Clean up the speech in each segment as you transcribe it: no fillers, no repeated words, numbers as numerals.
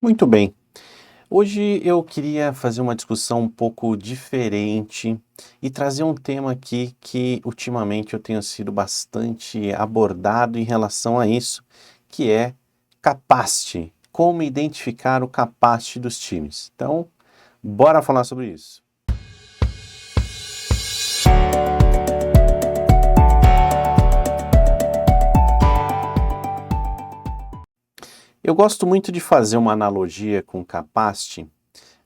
Muito bem. Hoje eu queria fazer uma discussão um pouco diferente e trazer um tema aqui que ultimamente eu tenho sido bastante abordado em relação a isso, que é capacity. Como identificar o capacity dos times. Então, bora falar sobre isso. Eu gosto muito de fazer uma analogia com capacity,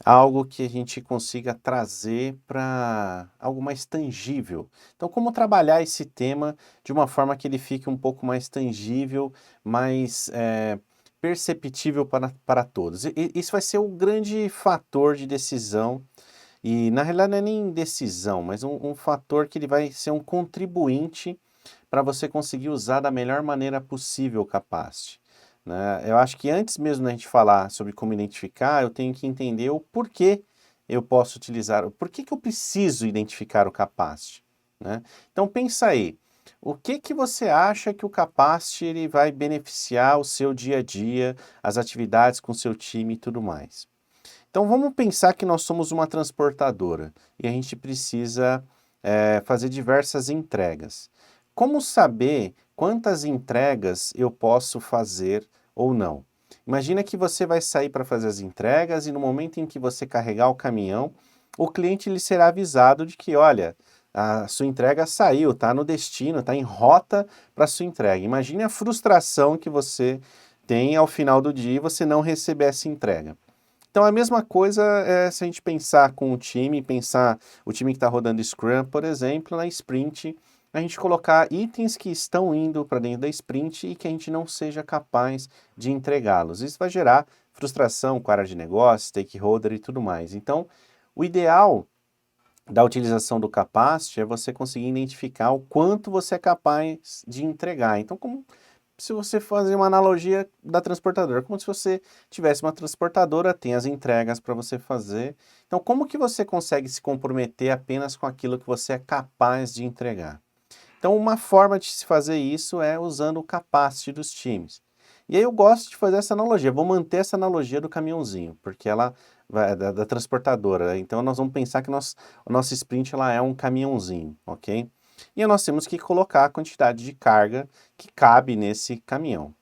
algo que a gente consiga trazer para algo mais tangível. Então, como trabalhar esse tema de uma forma que ele fique um pouco mais tangível, mais perceptível para todos. Isso vai ser o grande fator de decisão, e na realidade não é nem decisão, mas um fator que ele vai ser um contribuinte para você conseguir usar da melhor maneira possível o Capacity, né? Eu acho que antes mesmo da gente falar sobre como identificar, eu tenho que entender o porquê eu posso utilizar, por que eu preciso identificar o Capacity, né? Então pensa aí, o que que você acha que o Capacity ele vai beneficiar o seu dia a dia, as atividades com o seu time e tudo mais? Então vamos pensar que nós somos uma transportadora e a gente precisa fazer diversas entregas. Como saber quantas entregas eu posso fazer ou não? Imagina que você vai sair para fazer as entregas e no momento em que você carregar o caminhão, o cliente lhe será avisado de que, olha, a sua entrega saiu, está no destino, está em rota para a sua entrega. Imagine a frustração que você tem ao final do dia e você não receber essa entrega. Então a mesma coisa é se a gente pensar com o time, pensar o time que está rodando Scrum, por exemplo, na sprint, a gente colocar itens que estão indo para dentro da sprint e que a gente não seja capaz de entregá-los. Isso vai gerar frustração com a área de negócio, stakeholder e tudo mais. Então, o ideal da utilização do Capacity é você conseguir identificar o quanto você é capaz de entregar. Então, como se você fazer uma analogia da transportadora, como se você tivesse uma transportadora, tem as entregas para você fazer. Então, como que você consegue se comprometer apenas com aquilo que você é capaz de entregar? Então, uma forma de se fazer isso é usando o capacity dos times. E aí eu gosto de fazer essa analogia, vou manter essa analogia do caminhãozinho, porque ela vai da transportadora. Então, nós vamos pensar que o nosso sprint ela é um caminhãozinho, ok? E nós temos que colocar a quantidade de carga que cabe nesse caminhão.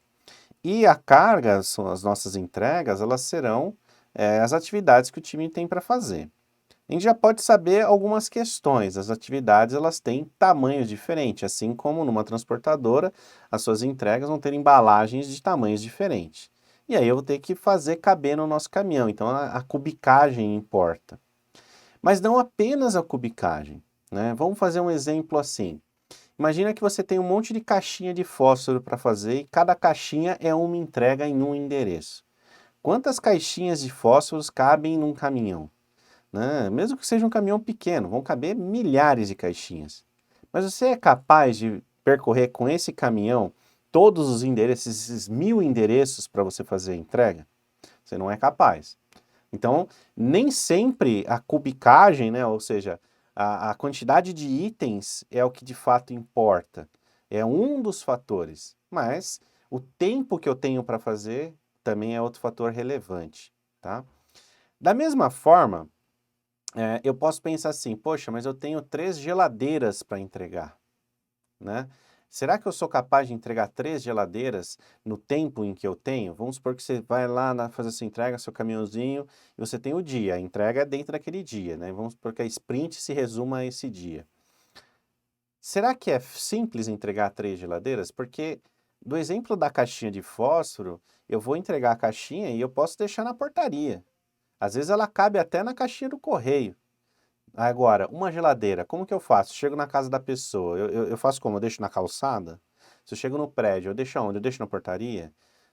E a carga, são as nossas entregas, elas serão as atividades que o time tem para fazer. A gente já pode saber algumas questões. As atividades elas têm tamanhos diferentes, assim como numa transportadora, as suas entregas vão ter embalagens de tamanhos diferentes. E aí eu vou ter que fazer caber no nosso caminhão, então a cubicagem importa. Mas não apenas a cubicagem, né? Vamos fazer um exemplo assim. Imagina que você tem um monte de caixinha de fósforo para fazer e cada caixinha é uma entrega em um endereço. Quantas caixinhas de fósforos cabem num caminhão? Né? Mesmo que seja um caminhão pequeno, vão caber milhares de caixinhas. Mas você é capaz de percorrer com esse caminhão todos os endereços, esses 1.000 endereços para você fazer a entrega? Você não é capaz. Então, nem sempre a cubicagem, né, ou seja, a quantidade de itens é o que de fato importa. É um dos fatores, mas o tempo que eu tenho para fazer também é outro fator relevante, tá? Da mesma forma, eu posso pensar assim, poxa, mas eu tenho 3 geladeiras para entregar, né? Será que eu sou capaz de entregar 3 geladeiras no tempo em que eu tenho? Vamos supor que você vai lá fazer essa entrega, seu caminhãozinho, e você tem o dia, a entrega é dentro daquele dia, né? Vamos supor que a sprint se resuma a esse dia. Será que é simples entregar 3 geladeiras? Porque do exemplo da caixinha de fósforo, eu vou entregar a caixinha e eu posso deixar na portaria. Às vezes ela cabe até na caixinha do correio. Agora, uma geladeira, como que eu faço? Chego na casa da pessoa, eu faço como? Eu deixo na calçada? Se eu chego no prédio, eu deixo onde? Eu deixo na portaria?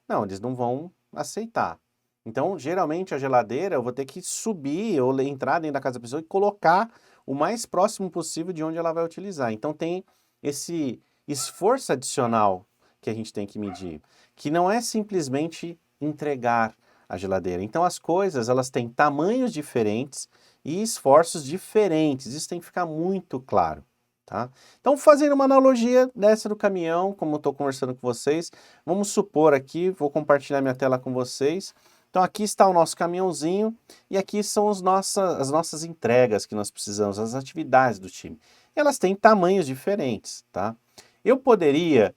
Não, eles não vão aceitar. Então, geralmente a geladeira eu vou ter que subir ou entrar dentro da casa da pessoa e colocar o mais próximo possível de onde ela vai utilizar. Então tem esse esforço adicional que a gente tem que medir, que não é simplesmente entregar a geladeira. Então as coisas, elas têm tamanhos diferentes e esforços diferentes. Isso tem que ficar muito claro, tá? Então, fazendo uma analogia dessa do caminhão, como eu estou conversando com vocês, vamos supor aqui, vou compartilhar minha tela com vocês, Então aqui está o nosso caminhãozinho e aqui são as nossas entregas que nós precisamos, as atividades do time. Elas têm tamanhos diferentes, tá? Eu poderia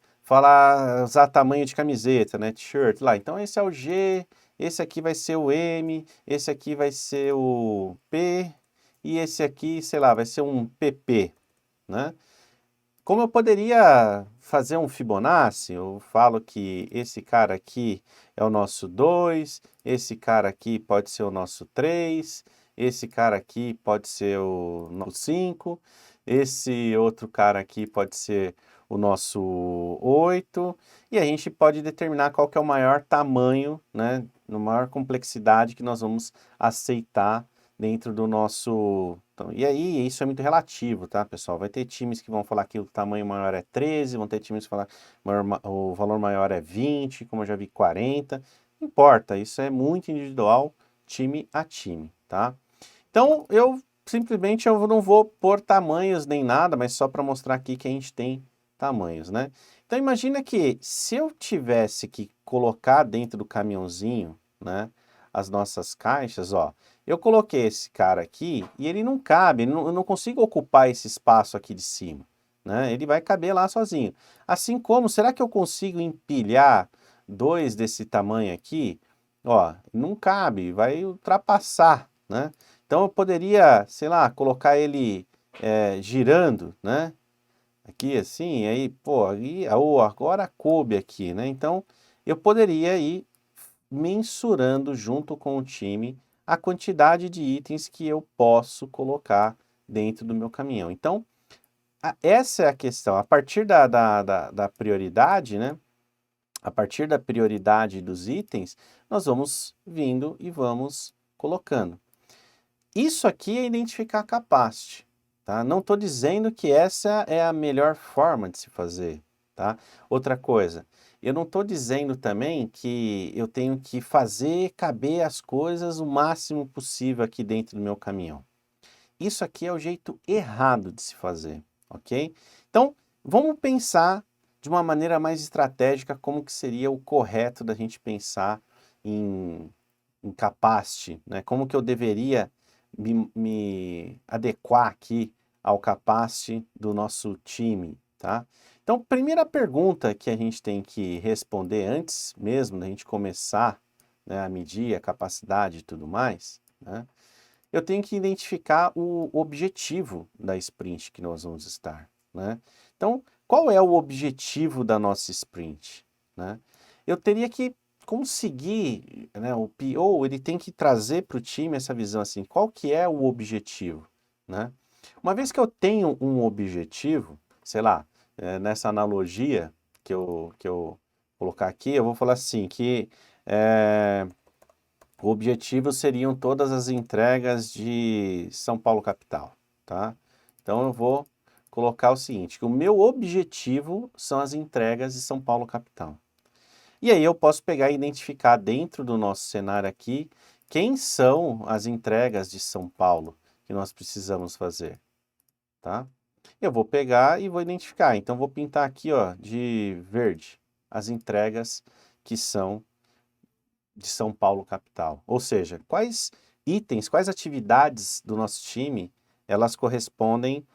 usar tamanho de camiseta, né, t-shirt lá. Então esse é o G, esse aqui vai ser o M, esse aqui vai ser o P e esse aqui, sei lá, vai ser um PP, né? Como eu poderia fazer um Fibonacci, eu falo que esse cara aqui é o nosso 2, esse cara aqui pode ser o nosso 3, esse cara aqui pode ser o nosso 5, esse outro cara aqui pode ser o nosso 8, e a gente pode determinar qual que é o maior tamanho, né, a maior complexidade que nós vamos aceitar dentro do nosso... Então, e aí, isso é muito relativo, tá, pessoal? Vai ter times que vão falar que o tamanho maior é 13, vão ter times que falar que o valor maior é 20, como eu já vi, 40. Não importa, isso é muito individual, time a time, tá? Então, eu não vou pôr tamanhos nem nada, mas só para mostrar aqui que a gente tem tamanhos, né? Então, imagina que se eu tivesse que colocar dentro do caminhãozinho, né, as nossas caixas, ó, eu coloquei esse cara aqui e ele não cabe, eu não consigo ocupar esse espaço aqui de cima, né? Ele vai caber lá sozinho. Assim como, será que eu consigo empilhar dois desse tamanho aqui? Ó, não cabe, vai ultrapassar, né? Então eu poderia, sei lá, colocar ele girando, né? Aqui assim, aí, pô, agora coube aqui, né? Então eu poderia ir mensurando junto com o time a quantidade de itens que eu posso colocar dentro do meu caminhão. Então, essa é a questão. A partir da prioridade, né? A partir da prioridade dos itens, nós vamos vindo e vamos colocando. Isso aqui é identificar a capacity, tá? Não estou dizendo que essa é a melhor forma de se fazer, tá? Outra coisa, eu não estou dizendo também que eu tenho que fazer caber as coisas o máximo possível aqui dentro do meu caminhão. Isso aqui é o jeito errado de se fazer, ok? Então, vamos pensar de uma maneira mais estratégica como que seria o correto da gente pensar em capacity, né? Como que eu deveria me adequar aqui ao capacity do nosso time, tá? Então, primeira pergunta que a gente tem que responder antes mesmo da gente começar, né, a medir a capacidade e tudo mais, né? Eu tenho que identificar o objetivo da sprint que nós vamos estar, né? Então, qual é o objetivo da nossa sprint, né? Eu teria que conseguir, né, o PO, ele tem que trazer para o time essa visão assim, qual que é o objetivo, né? Uma vez que eu tenho um objetivo, sei lá, nessa analogia que eu colocar aqui, eu vou falar assim, que o objetivo seriam todas as entregas de São Paulo capital, tá? Então eu vou colocar o seguinte, que o meu objetivo são as entregas de São Paulo capital. E aí eu posso pegar e identificar dentro do nosso cenário aqui, quem são as entregas de São Paulo que nós precisamos fazer, tá? Eu vou pegar e vou identificar, então vou pintar aqui, ó, de verde, as entregas que são de São Paulo capital. Ou seja, quais itens, quais atividades do nosso time, elas correspondem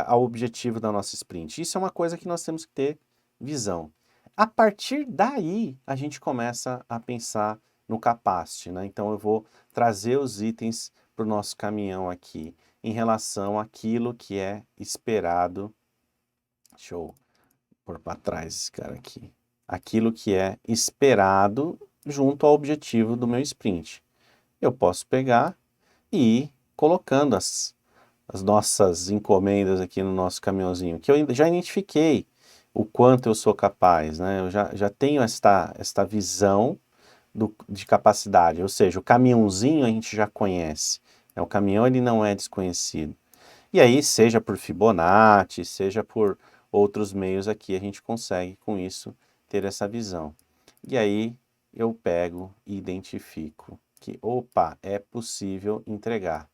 ao objetivo da nossa sprint. Isso é uma coisa que nós temos que ter visão. A partir daí, a gente começa a pensar no capacity, né? Então eu vou trazer os itens para o nosso caminhão aqui, em relação àquilo que é esperado. Deixa eu pôr para trás esse cara aqui. Aquilo que é esperado junto ao objetivo do meu sprint. Eu posso pegar e ir colocando as nossas encomendas aqui no nosso caminhãozinho, que eu já identifiquei o quanto eu sou capaz, né? Eu já tenho esta visão de capacidade, ou seja, o caminhãozinho a gente já conhece, né? O caminhão ele não é desconhecido. E aí, seja por Fibonacci, seja por outros meios aqui, a gente consegue com isso ter essa visão. E aí eu pego e identifico que, opa, é possível entregar.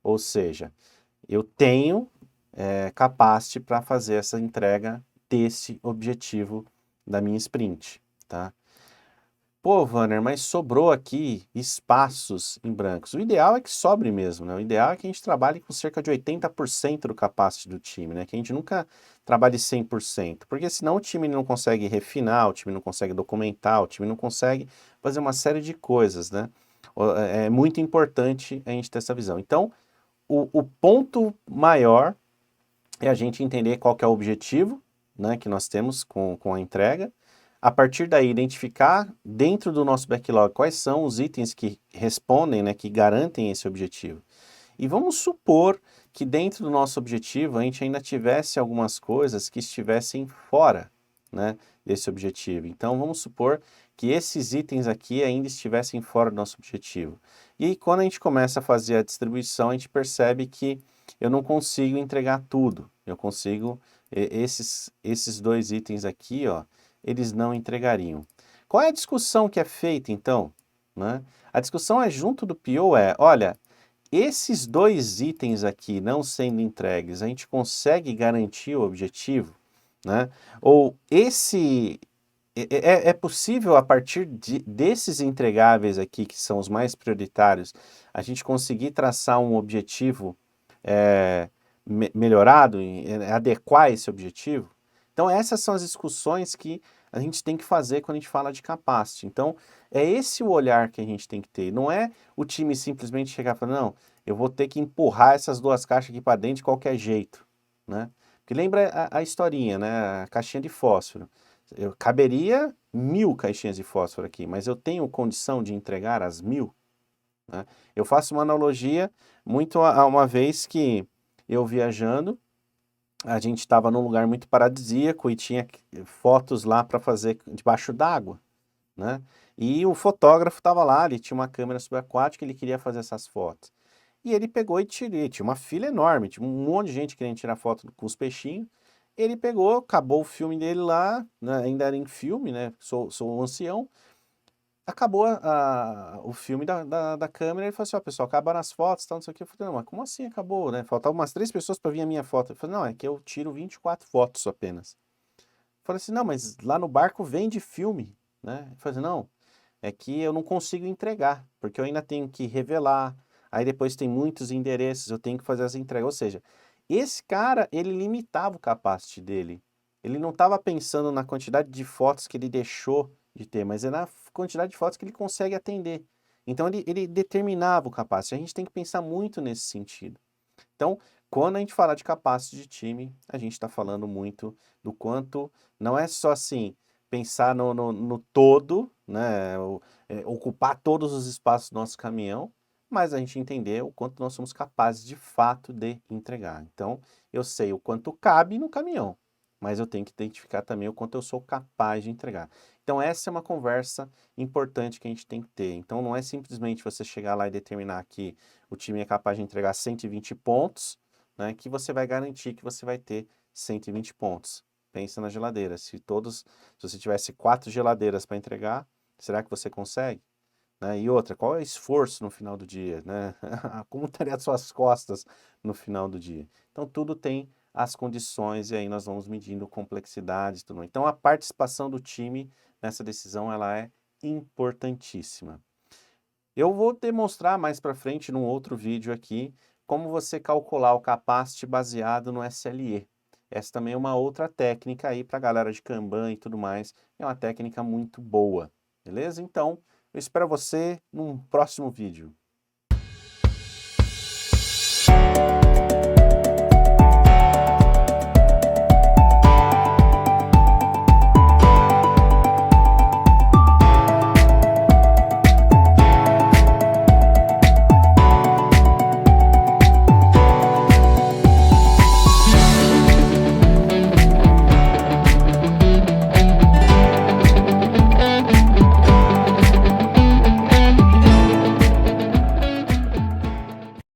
Ou seja, eu tenho capacity para fazer essa entrega desse objetivo da minha sprint, tá? Pô, Vanner, mas sobrou aqui espaços em brancos. O ideal é que sobre mesmo, né? O ideal é que a gente trabalhe com cerca de 80% do capacity do time, né? Que a gente nunca trabalhe 100%, porque senão o time não consegue refinar, o time não consegue documentar, o time não consegue fazer uma série de coisas, né? É muito importante a gente ter essa visão. Então, o ponto maior é a gente entender qual que é o objetivo, né, que nós temos com a entrega. A partir daí, identificar dentro do nosso backlog quais são os itens que respondem, né, que garantem esse objetivo. E vamos supor que dentro do nosso objetivo a gente ainda tivesse algumas coisas que estivessem fora, né, desse objetivo. Então vamos supor que esses itens aqui ainda estivessem fora do nosso objetivo. E aí, quando a gente começa a fazer a distribuição, a gente percebe que eu não consigo entregar tudo. Eu consigo, esses dois itens aqui, ó, eles não entregariam. Qual é a discussão que é feita, então? Né? A discussão é junto do PO olha, esses dois itens aqui não sendo entregues, a gente consegue garantir o objetivo? Né? Ou é possível, a partir desses entregáveis aqui, que são os mais prioritários, a gente conseguir traçar um objetivo melhorado, adequar esse objetivo? Então essas são as discussões que a gente tem que fazer quando a gente fala de capacity. Então é esse o olhar que a gente tem que ter. Não é o time simplesmente chegar e falar, não, eu vou ter que empurrar essas duas caixas aqui para dentro de qualquer jeito, né? Porque lembra a historinha, né? A caixinha de fósforo. Eu caberia 1000 caixinhas de fósforo aqui, mas eu tenho condição de entregar as 1000? Né? Eu faço uma analogia muito a uma vez que eu viajando, a gente estava num lugar muito paradisíaco e tinha fotos lá para fazer debaixo d'água, né? E o fotógrafo estava lá, ele tinha uma câmera subaquática, ele queria fazer essas fotos. E ele pegou e tirou, tinha uma fila enorme, tinha um monte de gente querendo tirar foto com os peixinhos. Ele pegou, acabou o filme dele lá, né, ainda era em filme, né? Sou um ancião. Acabou o filme da câmera, ele falou assim, ó, pessoal, acabaram as fotos, tal, não sei o que. Eu falei, não, mas como assim acabou, né? Faltavam umas 3 pessoas para vir a minha foto. Eu falei, não, é que eu tiro 24 fotos apenas. Eu falei assim, não, mas lá no barco vende filme, né? Eu falei assim, não, é que eu não consigo entregar, porque eu ainda tenho que revelar, aí depois tem muitos endereços, eu tenho que fazer as entregas. Ou seja, esse cara, ele limitava o capacity dele. Ele não estava pensando na quantidade de fotos que ele deixou de ter, mas é na quantidade de fotos que ele consegue atender. Então ele determinava o capacity. A gente tem que pensar muito nesse sentido. Então, quando a gente fala de capacity de time, a gente está falando muito do quanto, não é só assim, pensar no todo, né, ocupar todos os espaços do nosso caminhão, mas a gente entender o quanto nós somos capazes de fato de entregar. Então, eu sei o quanto cabe no caminhão, mas eu tenho que identificar também o quanto eu sou capaz de entregar. Então, essa é uma conversa importante que a gente tem que ter. Então, não é simplesmente você chegar lá e determinar que o time é capaz de entregar 120 pontos, né, que você vai garantir que você vai ter 120 pontos. Pensa na geladeira. Se você tivesse 4 geladeiras para entregar, será que você consegue? Né? E outra, qual é o esforço no final do dia? Né? Como estaria as suas costas no final do dia? Então, tudo tem as condições e aí nós vamos medindo complexidade e tudo. Então, a participação do time nessa decisão ela é importantíssima. Eu vou demonstrar mais para frente num outro vídeo aqui como você calcular o capacity baseado no SLE. Essa também é uma outra técnica aí para a galera de Kanban e tudo mais. É uma técnica muito boa, beleza? Então, eu espero você num próximo vídeo.